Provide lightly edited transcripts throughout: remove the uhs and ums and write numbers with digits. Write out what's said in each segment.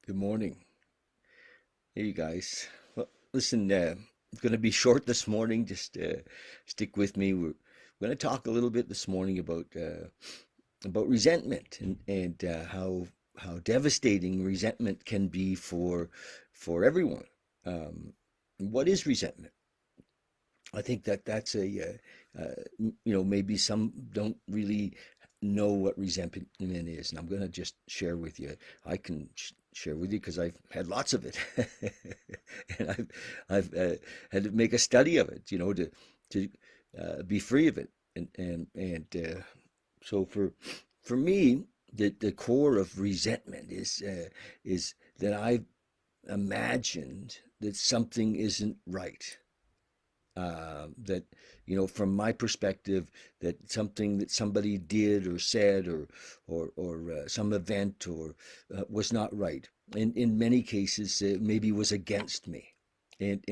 Good morning. Hey, you guys. Well, listen, it's going to be short this morning. Just stick with me. We're going to talk a little bit this morning about resentment and how devastating resentment can be for everyone. What is resentment? I think that's maybe some don't really know what resentment is, and I'm going to just share with you. I can share with you because I've had lots of it, and I've had to make a study of it, to be free of it, and so for me, the core of resentment is that I've imagined that something isn't right, that from my perspective, that something that somebody did or said or some event or was not right, and in many cases maybe was against me, and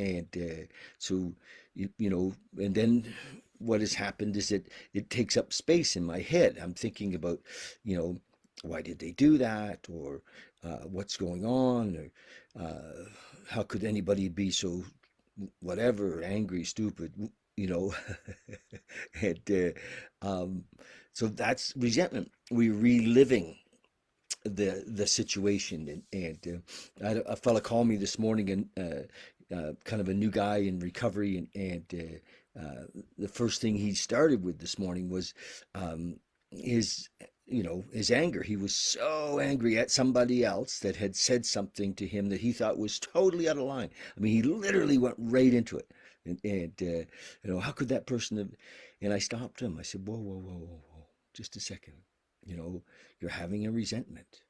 so and then what has happened is it takes up space in my head. I'm thinking about, you know why did they do that, or what's going on, or how could anybody be so whatever, angry, stupid, you know. and so that's resentment. We're reliving the situation, and a fella called me this morning, and kind of a new guy in recovery, and the first thing he started with this morning was his his anger. He was so angry at somebody else that had said something to him that he thought was totally out of line. I mean, he literally went right into it, and how could that person have? And I stopped him. I said, whoa, whoa, whoa, whoa, whoa, just a second. you know you're having a resentment.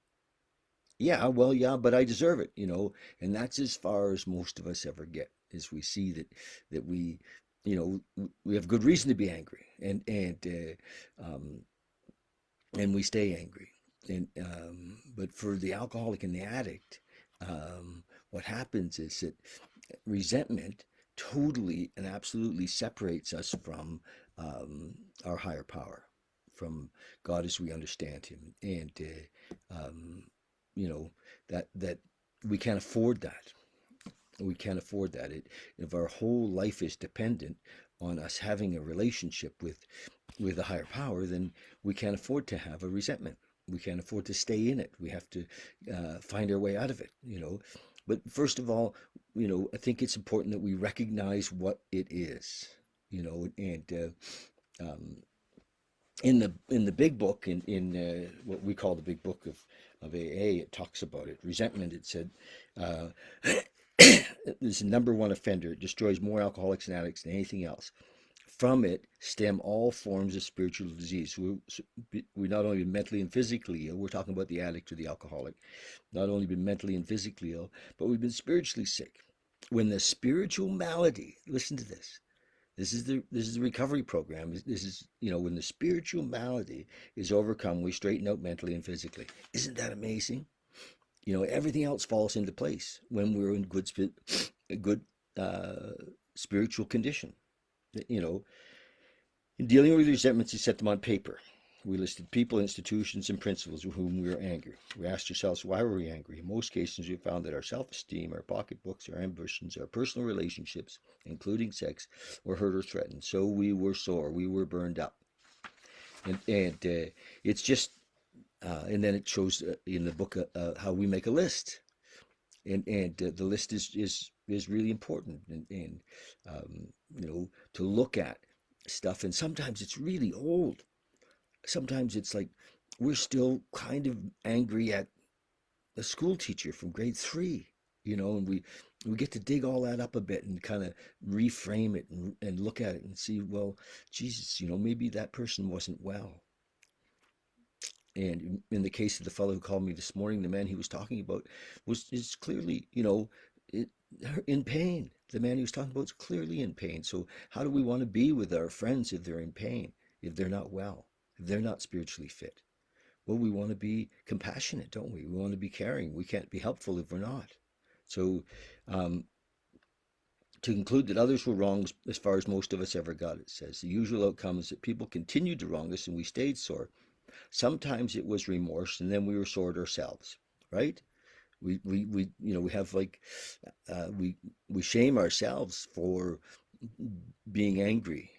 Yeah, well, yeah, but I deserve it, and that's as far as most of us ever get, is we see that we have good reason to be angry, and we stay angry. And but for the alcoholic and the addict, what happens is that resentment totally and absolutely separates us from our higher power, from God as we understand Him, and you know that we can't afford that. We can't afford that. If our whole life is dependent on us having a relationship with a higher power, then we can't afford to have a resentment. We can't afford to stay in it. We have to find our way out of it. But first of all, I think it's important that we recognize what it is. And in the big book, in what we call the big book of AA, it talks about it. Resentment, it said, uh, is the number one offender. It destroys more alcoholics and addicts than anything else. From it stem all forms of spiritual disease. We not only been mentally and physically ill, we're talking about the addict or the alcoholic, not only been mentally and physically ill, but we've been spiritually sick. When the spiritual malady, listen to this. This is the recovery program. This is when the spiritual malady is overcome, we straighten out mentally and physically. Isn't that amazing? Everything else falls into place when we're in good uh, spiritual condition. You know, in dealing with resentments, you set them on paper. We listed people, institutions, and principles with whom we were angry. We asked ourselves, why were we angry? In most cases, we found that our self-esteem, our pocketbooks, our ambitions, our personal relationships, including sex, were hurt or threatened. So we were sore. We were burned up. And it's just, and then it shows in the book how we make a list. And the list is really important, and to look at stuff. And sometimes it's really old. Sometimes it's like we're still kind of angry at a school teacher from grade 3, and we get to dig all that up a bit and kind of reframe it, and look at it and see, well, Jesus, maybe that person wasn't well. And in the case of the fellow who called me this morning, the man he was talking about is clearly, it, in pain. The man he was talking about is clearly in pain. So how do we want to be with our friends if they're in pain, if they're not well, if they're not spiritually fit? Well, we want to be compassionate, don't we? We want to be caring. We can't be helpful if we're not. So, um, to conclude that others were wrong as far as most of us ever got, it says the usual outcome is that people continued to wrong us and we stayed sore. Sometimes it was remorse, and then we were sore ourselves, right? We have like we shame ourselves for being angry,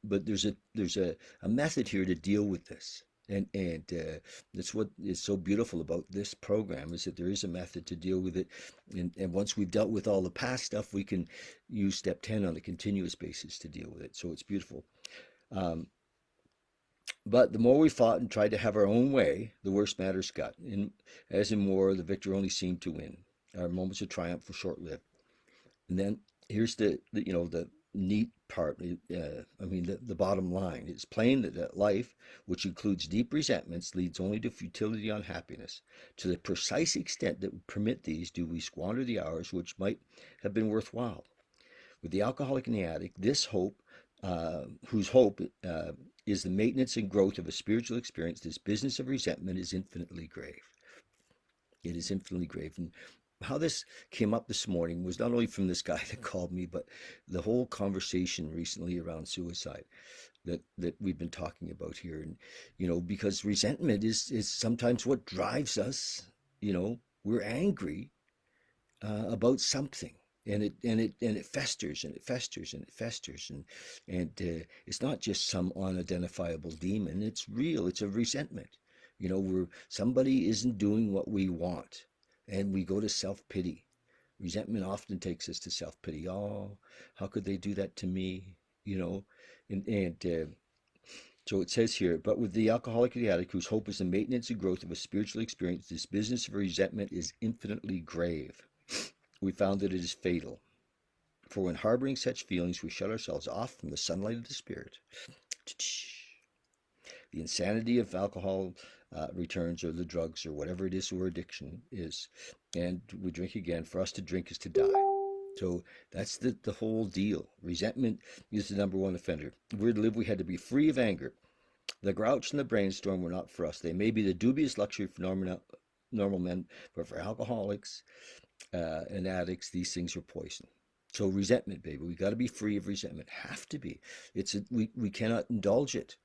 but there's a method here to deal with this. And that's what is so beautiful about this program, is that there is a method to deal with it. And once we've dealt with all the past stuff, we can use step 10 on a continuous basis to deal with it. So it's beautiful. Um, but the more we fought and tried to have our own way, the worse matters got. As in war, the victor only seemed to win. Our moments of triumph were short-lived. And then here's the neat part. The bottom line. It's plain that life, which includes deep resentments, leads only to futility and unhappiness. To the precise extent that we permit these, do we squander the hours which might have been worthwhile. With the alcoholic and the addict, whose hope is the maintenance and growth of a spiritual experience, this business of resentment is infinitely grave. It is infinitely grave. And how this came up this morning was not only from this guy that called me, but the whole conversation recently around suicide that we've been talking about here. And, because resentment is sometimes what drives us. We're angry about something. And it festers and it festers and it festers and it's not just some unidentifiable demon. It's real. It's a resentment. Where somebody isn't doing what we want, and we go to self-pity. Resentment often takes us to self-pity. Oh, how could they do that to me? And so it says here, but with the alcoholic or the addict, whose hope is the maintenance and growth of a spiritual experience, this business of resentment is infinitely grave. We found that it is fatal. For when harboring such feelings, we shut ourselves off from the sunlight of the Spirit. The insanity of alcohol returns, or the drugs, or whatever it is, or addiction is, and we drink again. For us to drink is to die. So that's the whole deal. Resentment is the number one offender. If we're to live, we had to be free of anger. The grouch and the brainstorm were not for us. They may be the dubious luxury for normal men, but for alcoholics and addicts, these things are poison. So resentment, baby, we got to be free of resentment. Have to be. We cannot indulge it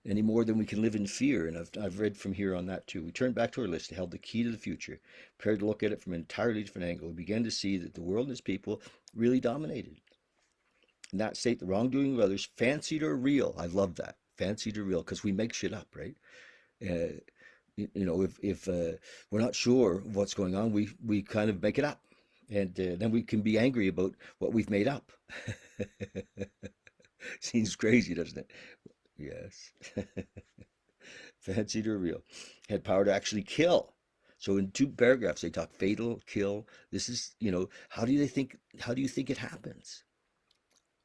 any more than we can live in fear. And I've read from here on that too. We turned back to our list, held the key to the future, prepared to look at it from an entirely different angle. We began to see that the world and its people really dominated. In that state, the wrongdoing of others, fancied or real. I love that. Fancied or real, because we make shit up, right? Uh, if we're not sure of what's going on, we kind of make it up. And then we can be angry about what we've made up. Seems crazy, doesn't it? Yes. Fancied or real. Had power to actually kill. So in two paragraphs, they talk fatal, kill. This is, how do you think it happens?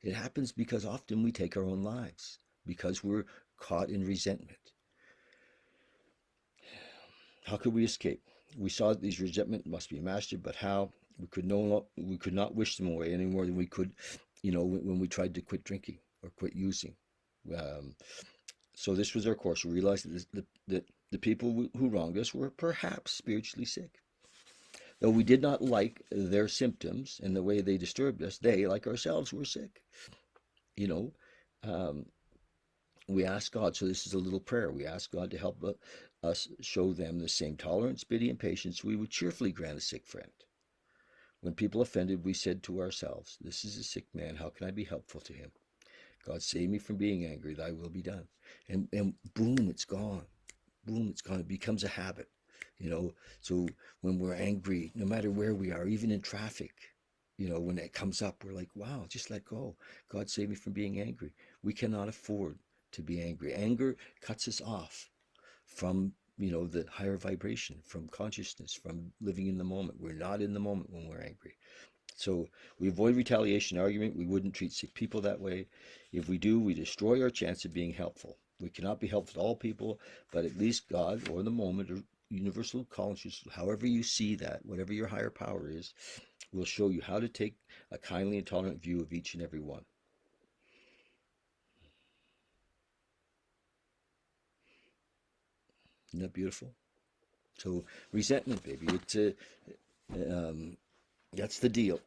It happens because often we take our own lives because we're caught in resentment. How could we escape? We saw that these resentment must be mastered, but how? We could not wish them away any more than we could, when we tried to quit drinking or quit using. Um, so this was our course. We realized that the people who wronged us were perhaps spiritually sick. Though we did not like their symptoms and the way they disturbed us, they, like ourselves, were sick. Um, we ask God, so this is a little prayer, we ask God to help us show them the same tolerance, pity, and patience we would cheerfully grant a sick friend. When people offended, we said to ourselves, this is a sick man, how can I be helpful to him? God, save me from being angry, thy will be done. And boom, it's gone. Boom, it's gone. It becomes a habit. So when we're angry, no matter where we are, even in traffic, when it comes up, we're like, wow, just let go. God, save me from being angry. We cannot afford to be angry. Anger cuts us off from, the higher vibration, from consciousness, from living in the moment. We're not in the moment when we're angry. So we avoid retaliation argument. We wouldn't treat sick people that way. If we do, we destroy our chance of being helpful. We cannot be helpful to all people, but at least God or the moment or universal consciousness, however you see that, whatever your higher power is, will show you how to take a kindly and tolerant view of each and every one. Isn't that beautiful? So resentment, baby, that's the deal.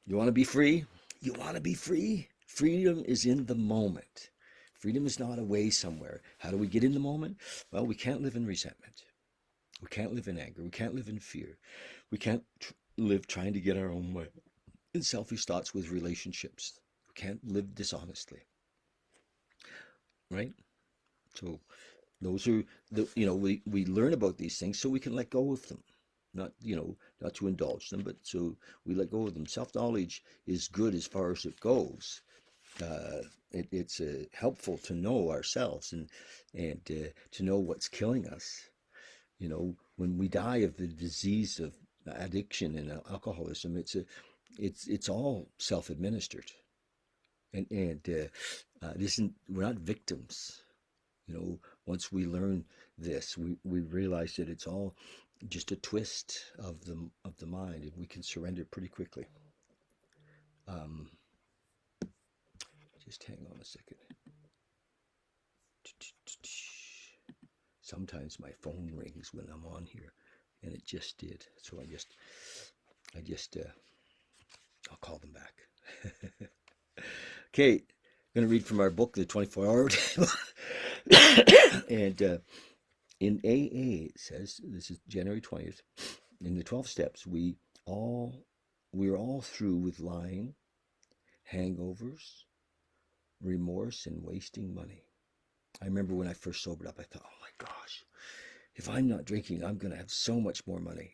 You want to be free? You want to be free? Freedom is in the moment. Freedom is not away somewhere. How do we get in the moment? Well, we can't live in resentment. We can't live in anger. We can't live in fear. We can't live trying to get our own way. In selfish thoughts with relationships. We can't live dishonestly, right? So those are we learn about these things so we can let go of them. Not, not to indulge them, but so we let go of them. Self-knowledge is good as far as it goes. It's helpful to know ourselves and to know what's killing us. When we die of the disease of addiction and alcoholism, it's all self-administered, and it isn't. We're not victims. Once we learn this, we realize that it's all just a twist of the mind, and we can surrender pretty quickly. Um, just hang on a second. Sometimes my phone rings when I'm on here, and it just did. So I'll call them back. Okay, I'm going to read from our book, The 24-Hour Table. And in AA, it says, this is January 20th, in the 12 steps, we're all through with lying, hangovers, remorse, and wasting money. I remember when I first sobered up, I thought, oh my gosh, if I'm not drinking, I'm going to have so much more money.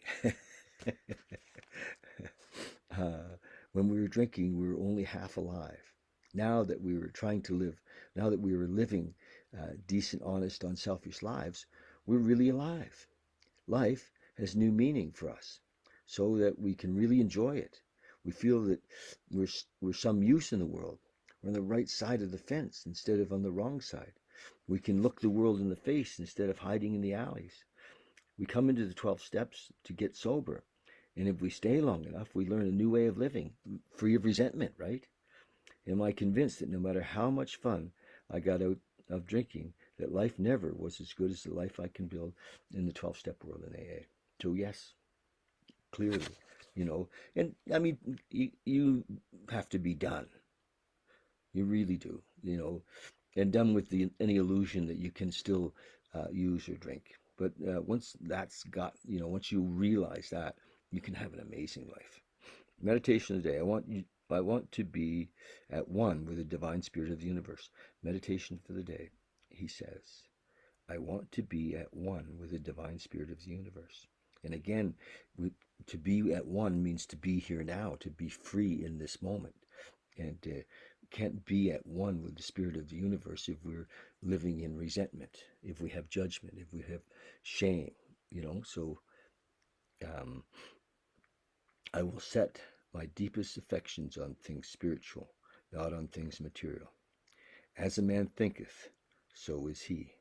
When we were drinking, we were only half alive. Now that we were living decent, honest, unselfish lives, we're really alive. Life has new meaning for us so that we can really enjoy it. We feel that we're some use in the world. We're on the right side of the fence instead of on the wrong side. We can look the world in the face instead of hiding in the alleys. We come into the 12 steps to get sober. And if we stay long enough, we learn a new way of living, free of resentment, right? Am I convinced that no matter how much fun I got out of drinking, that life never was as good as the life I can build in the 12-step world in AA? So yes, clearly, and I mean, you have to be done. You really do, and done with any illusion that you can still use or drink. But once once you realize that, you can have an amazing life. Meditation of the day. I want to be at one with the divine spirit of the universe. Meditation for the day. He says, I want to be at one with the divine spirit of the universe. And again, to be at one means to be here now, to be free in this moment. And can't be at one with the spirit of the universe if we're living in resentment, if we have judgment, if we have shame, So I will set my deepest affections on things spiritual, not on things material. As a man thinketh, so is he.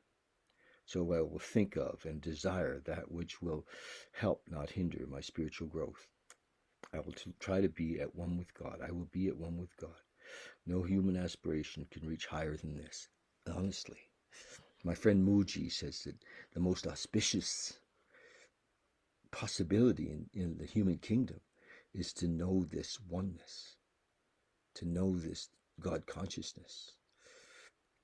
So I will think of and desire that which will help, not hinder, my spiritual growth. I will try to be at one with God. I will be at one with God. No human aspiration can reach higher than this. Honestly. My friend Muji says that the most auspicious possibility in the human kingdom is to know this oneness, to know this God consciousness.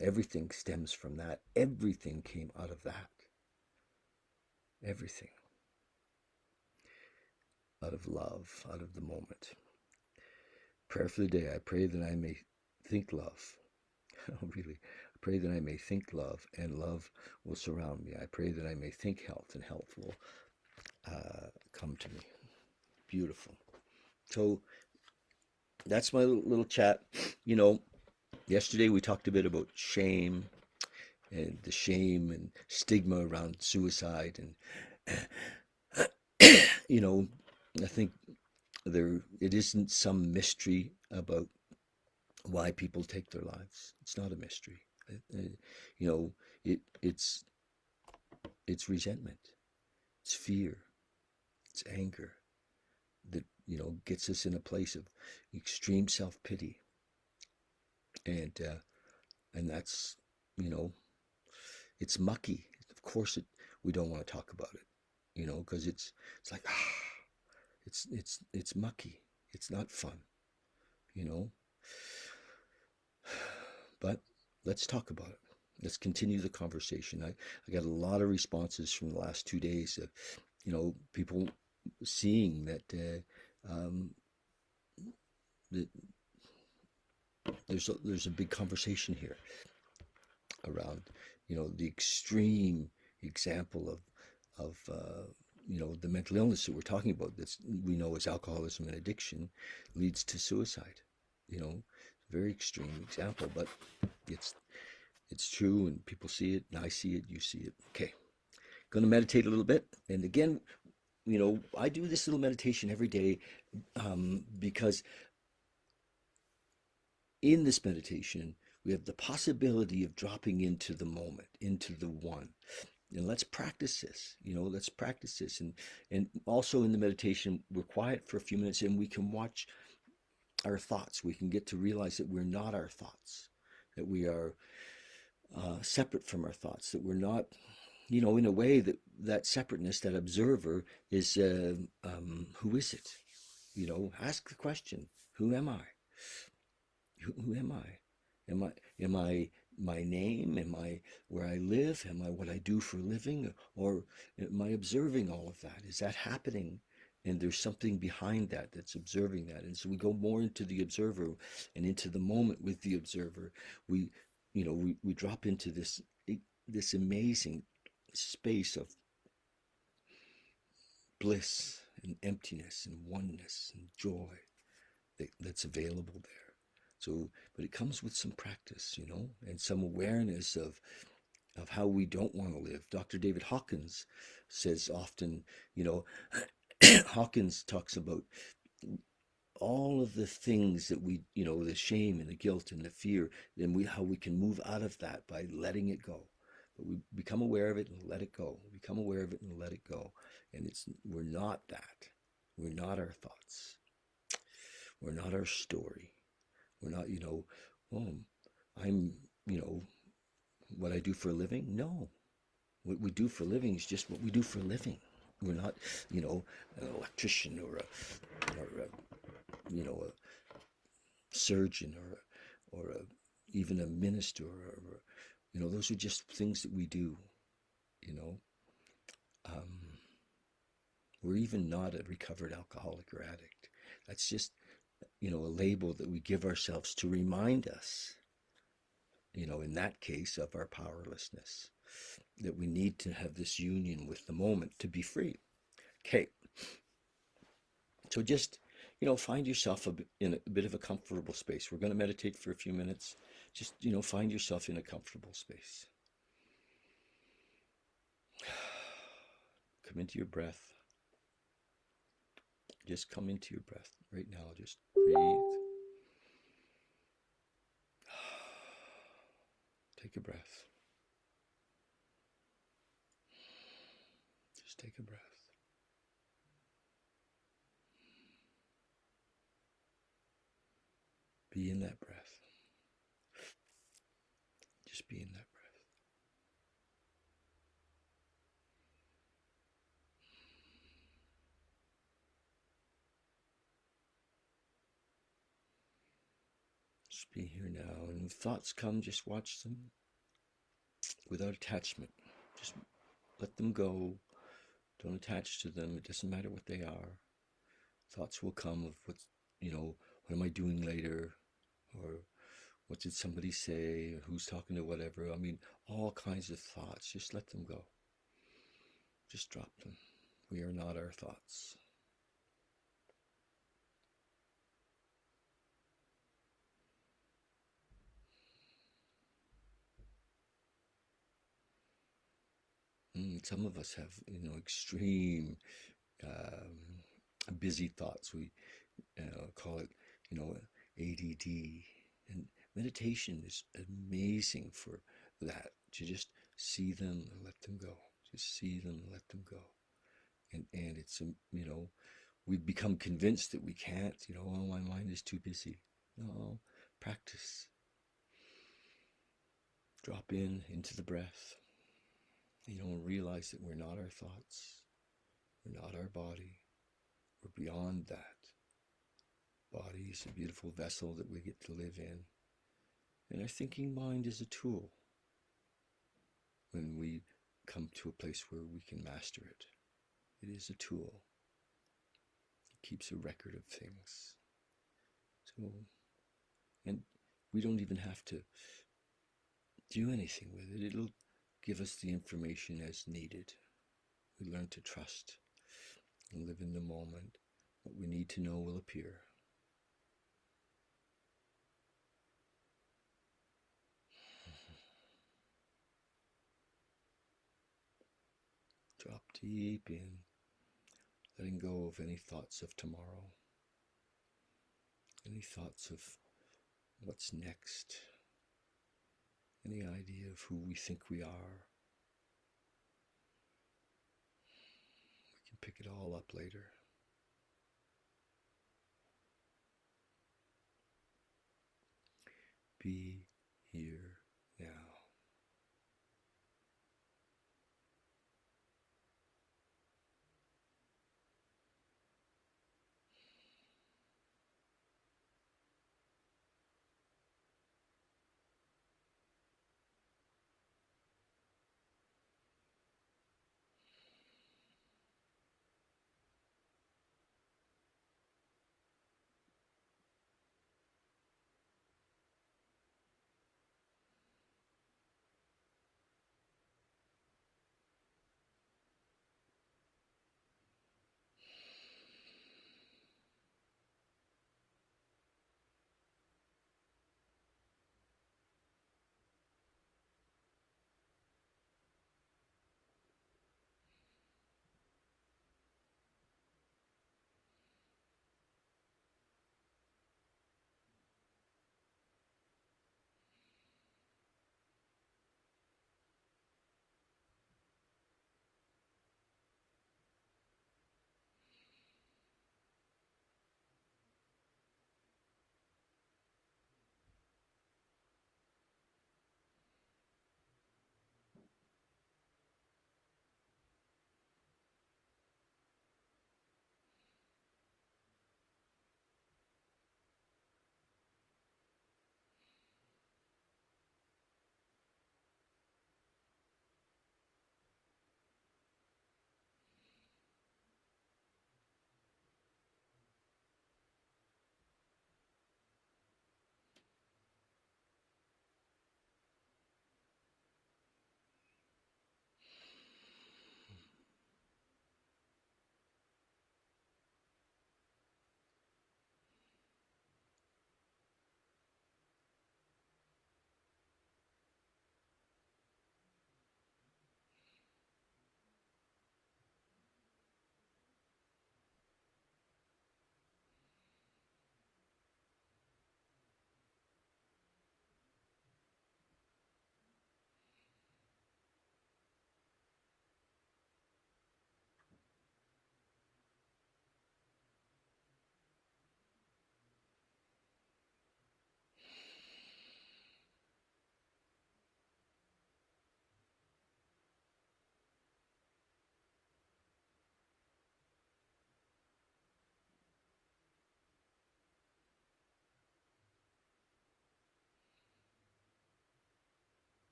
Everything stems from that. Everything came out of that. Everything. Out of love, out of the moment. Prayer for the day. I pray that I may think love. Oh, really. I pray that I may think love, and love will surround me. I pray that I may think health, and health will come to me. Beautiful. So that's my little chat. Yesterday we talked a bit about shame and the shame and stigma around suicide, and I think it isn't some mystery about why people take their lives. It's not a mystery. It's resentment, it's fear, it's anger that gets us in a place of extreme self-pity, and that's it's mucky. Of course, we don't want to talk about it, because it's like it's mucky. It's not fun, you know. But let's talk about it. Let's continue the conversation. I got a lot of responses from the last 2 days of, people seeing that there's a big conversation here around, the extreme example of the mental illness that we're talking about. That's we know as alcoholism and addiction leads to suicide. Very extreme example, but it's true, and people see it, and I see it, you see it. Okay, going to meditate a little bit, and again, I do this little meditation every day because in this meditation, we have the possibility of dropping into the moment, into the one. And let's practice this, let's practice this. And also in the meditation, we're quiet for a few minutes and we can watch our thoughts. We can get to realize that we're not our thoughts, that we are separate from our thoughts, that we're not, in a way that separateness, that observer is, who is it? Ask the question, who am I? Who am I? Am I my name? Am I where I live? Am I what I do for a living? Or am I observing all of that? Is that happening? And there's something behind that that's observing that. And so we go more into the observer and into the moment with the observer. We drop into this amazing space of bliss and emptiness and oneness and joy that's available there. So, but it comes with some practice, and some awareness of how we don't want to live. Dr. David Hawkins says often, Hawkins talks about all of the things that we, the shame and the guilt and the fear, and how we can move out of that by letting it go. But we become aware of it and let it go. We become aware of it and let it go. And we're not that. We're not our thoughts. We're not our story. We're not, oh, I'm, what I do for a living. No, what we do for a living is just what we do for a living. We're not, an electrician or a surgeon or even a minister or those are just things that we do. We're even not a recovered alcoholic or addict. That's just a label that we give ourselves to remind us, in that case, of our powerlessness, that we need to have this union with the moment to be free. Okay. So just, find yourself in a bit of a comfortable space. We're going to meditate for a few minutes. Just, find yourself in a comfortable space. Come into your breath. Just come into your breath right now. Just breathe. Take a breath. Just take a breath. Be in that breath. Just be in that breath. Just be here now. And if thoughts come, just watch them without attachment. Just let them go. Don't attach to them. It doesn't matter what they are. Thoughts will come of what am I doing later? Or what did somebody say? Who's talking to whatever? I mean, all kinds of thoughts. Just let them go. Just drop them. We are not our thoughts. Some of us have, extreme busy thoughts. We call it, ADD. And meditation is amazing for that. To just see them and let them go. Just see them and let them go. And it's, we become convinced that we can't, oh, my mind is too busy. No, practice. Drop into the breath. Realize that we're not our thoughts. We're not our body. We're beyond that. Body is a beautiful vessel that we get to live in. And our thinking mind is a tool. when we come to a place where we can master it. It is a tool. It keeps a record of things. So, and we don't even have to do anything with it. It'll give us the information as needed. We learn to trust and live in the moment. What we need to know will appear. Drop deep in, letting go of any thoughts of tomorrow, any thoughts of what's next, any idea of who we think we are. We can pick it all up later. Be here now.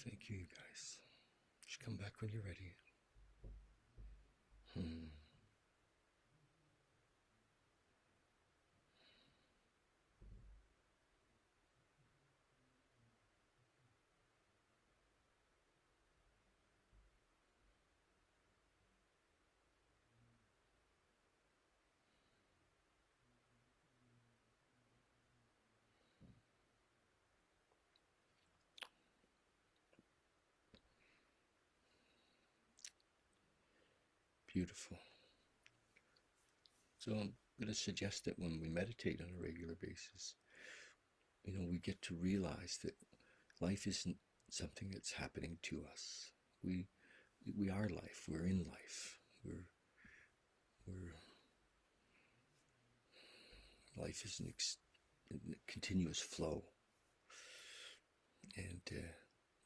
Thank you, guys. Just come back when you're ready. Beautiful. So I'm going to suggest that when we meditate on a regular basis, we get to realize that life isn't something that's happening to us. We we are life. We're in life. We're life is a continuous flow, and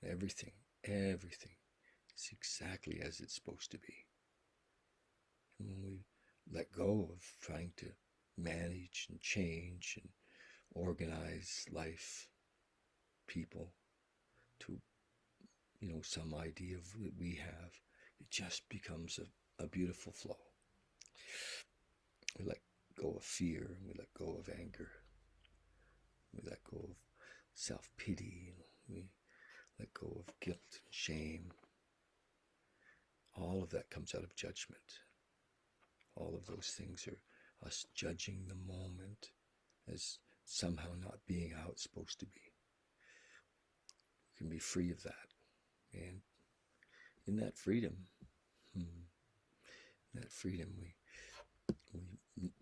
everything is exactly as it's supposed to be. And when we let go of trying to manage and change and organize life, people, to some idea of that we have, it just becomes a beautiful flow. We let go of fear, and we let go of anger, we let go of self-pity, and we let go of guilt and shame. All of that comes out of judgment. All of those things are us judging the moment as somehow not being how it's supposed to be. We can be free of that. And in that freedom, we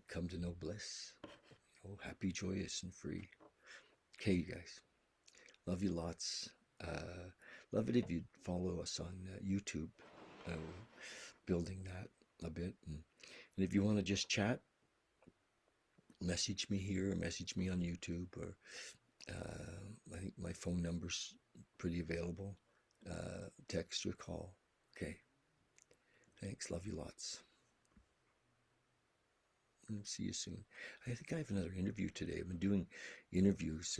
come to know bliss. Happy, joyous, and free. Okay, you guys. Love you lots. Love it if you'd follow us on YouTube. Building that a bit. And if you want to just chat, message me here, or message me on YouTube, or I think my phone number's pretty available. Text or call. Okay. Thanks. Love you lots. And see you soon. I think I have another interview today. I've been doing interviews.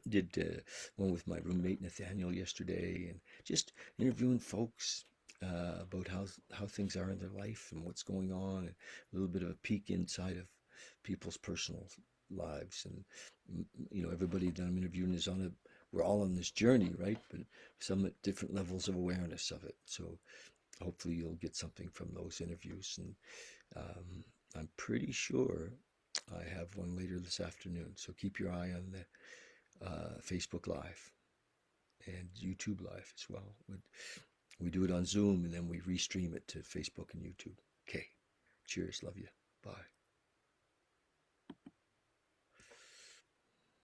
Did one with my roommate Nathaniel yesterday, and just interviewing folks about how things are in their life and what's going on, and a little bit of a peek inside of people's personal lives. And everybody that I'm interviewing is we're all on this journey, right? But some at different levels of awareness of it. So hopefully you'll get something from those interviews. And I'm pretty sure I have one later this afternoon. So keep your eye on the Facebook Live and YouTube Live as well. We do it on Zoom, and then we restream it to Facebook and YouTube. Okay. Cheers. Love you. Bye.